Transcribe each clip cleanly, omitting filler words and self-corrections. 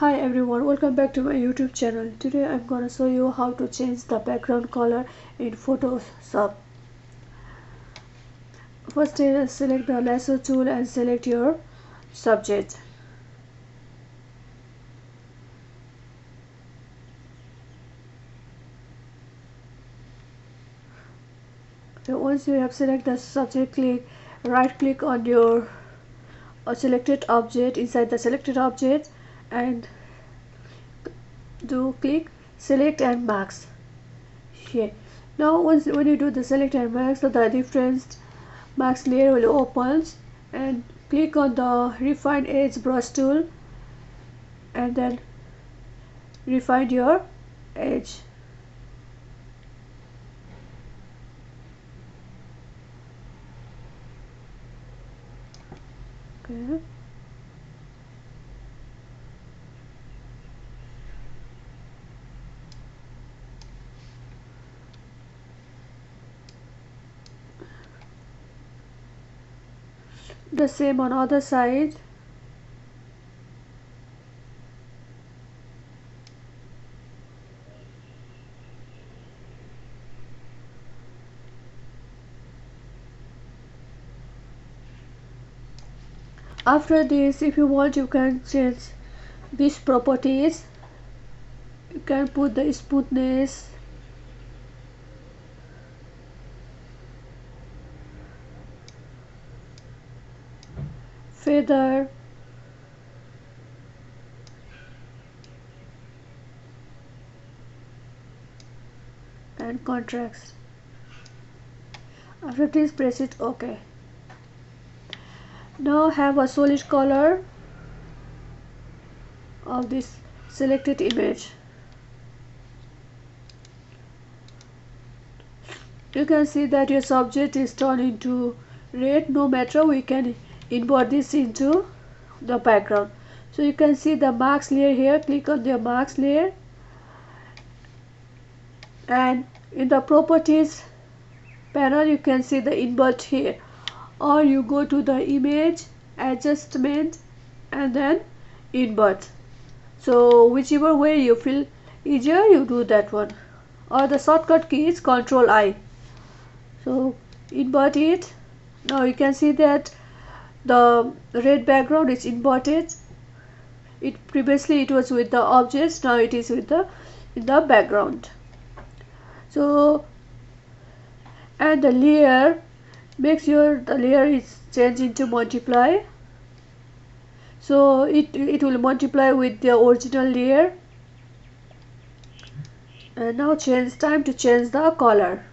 Hi everyone, welcome back to my YouTube channel. Today I'm gonna show you how to change the background color in Photoshop. First select the lasso tool and select your subject. So once you have selected the subject, right click on your selected object inside the selected object and click select and mask here. Now when you do the select and mask, so the different mask layer will open, and click on the refine edge brush tool and then refine your edge. Okay. The same on other side. After this, if you want, you can change these properties. You can put the smoothness, feather, and contrast. After this, press it OK. Now have a solid color of this selected image. You can see that your subject is turned into red. No matter, we can invert this into the background. So you can see the mask layer here. Click on the mask layer, and in the properties panel you can see the invert here, or you go to the image adjustment and then invert. So whichever way you feel easier, you do that one, or the shortcut key is Ctrl I. So invert it. Now you can see that the red background is inverted. Previously it was with the objects, now it is with the background. So, and the layer, make sure the layer is changed into multiply, so it will multiply with the original layer. And now time to change the color.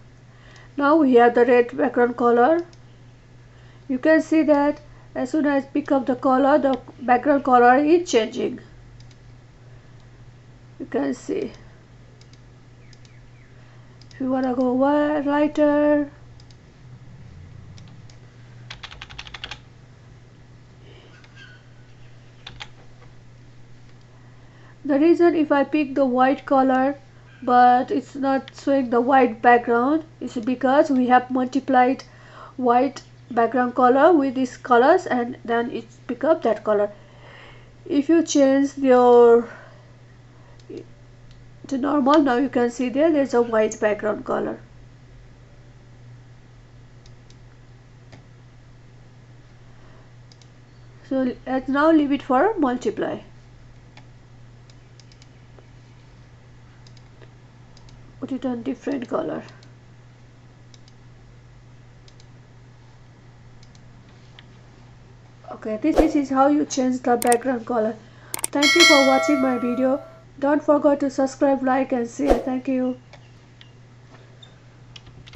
Now we have the red background color. You can see that as soon as I pick up the color, the background color is changing. You can see. If you want to go lighter, the reason if I pick the white color but it's not showing the white background is because we have multiplied white background color with these colors and then it pick up that color. If you change your to normal, now you can see there's a white background color. So let's now leave it for multiply. Put it on different color. Okay, this is how you change the background color. Thank you for watching my video. Don't forget to subscribe, like and share. Thank you.